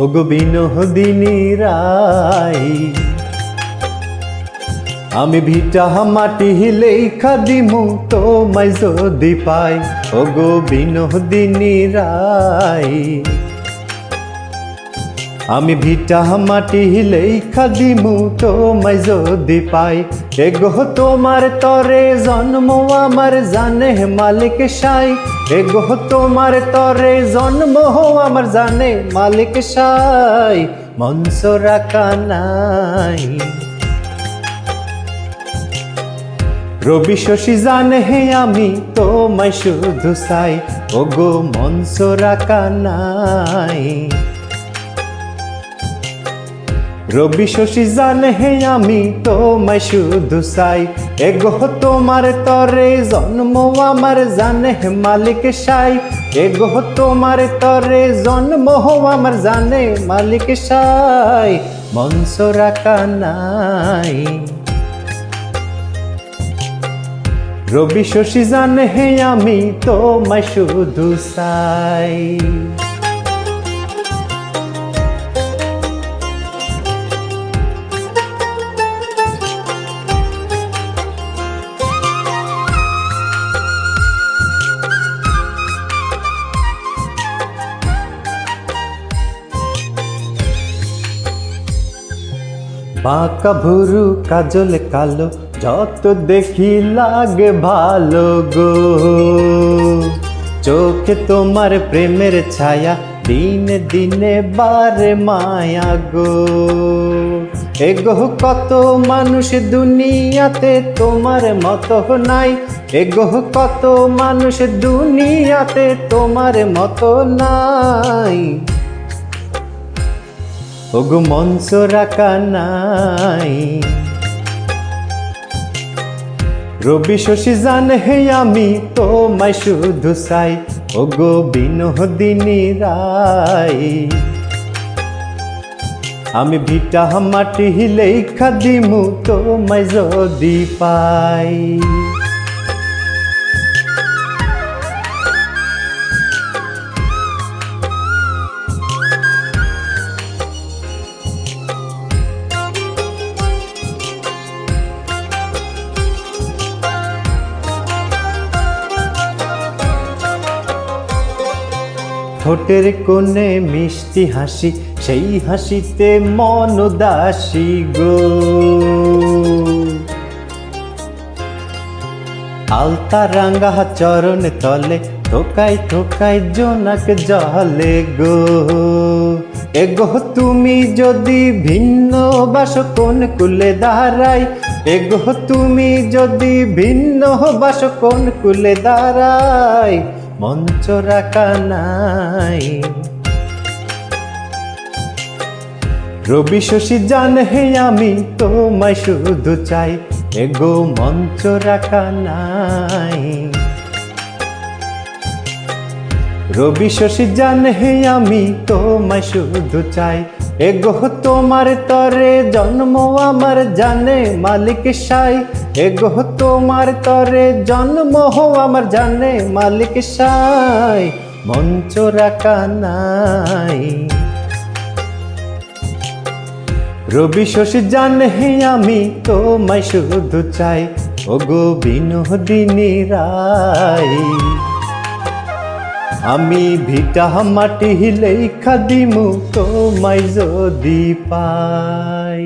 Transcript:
ওগো বিনোদিনী রাই, আমি ভিটা মাটি লেখা দিমু তোমায় যদি পাই। ওগো বিনোদিনী রাই, আমি ভিটা মাটি লেখা দিমু তোমায় যদি পাই। এগো তোমার তরে জন্ম আমার জানে মালিক সাই। এগো তোমার তরে জন্ম আমার জানে মালিক সাই। মনস রাখা নাই, রবি শশী জানে হে আমি তোমায় শুধু চাই। ওগো মনস রাখা নাই, রবি শশী জানে হে আমি তোমায় শুধু চাই। এগো তোমার তরে জন্ম আমার জানে মালিক সাই। এগো তোমার তরে জন্ম আমার জানে মালিক সাই। মনস রাখা নাই, রবি শশী জানে হে আমি তোমায় শুধু চাই। বাঁকা ভুরু কাজল কালো যত দেখি লাগে ভালো গো। চোখে তোমার প্রেমের ছায়া দিনে দিনে বারে মায়া গো। এগো কত মানুষ দুনিয়াতে তোমার মতো নাই। এগো কত মানুষ দুনিয়াতে তোমার মতো নাই। ওগো মনস রাখা নাই, রবি শশী জানে হে আমি তোমায় শুধু চাই। ওগো বিনোদিনী রাই, আমি ভিটা মাটি লেখা দিমু তোমায় যদি পাই। ঠোঁটের কোণে মিষ্টি হাসি, সেই হাসিতে মন উদাসী গো। আলতা রাঙ্গা চরণ তলে থোকায় থোকায় জোনাক জলে গো। এগো তুমি যদি ভিন্ন বাস কোন কুলে দাঁড়াই। এগো তুমি যদি ভিন্ন বাস কোন কুলে দাঁড়াই। মঞ্চ রাখা নাই, রবি শশী জানে হে আমি তোমায় শুধু চাই। এগো মঞ্চ রাখা নাই, রবি শশী জানে হে আমি তোমায় শুধু চাই। এগো তোমার তরে জন্ম আমার জানে মালিক সাই। এগো তোমার তরে জন্ম আমার জানে মালিক সাই। মঞ্চ রাখা নাই, রবি শশী জানে হে আমি তোমায় শুধু চাই। ওগো বিনোদিনী রাই, আমি ভিটা মাটি লেখা দিমু তোমায় যদি পাই।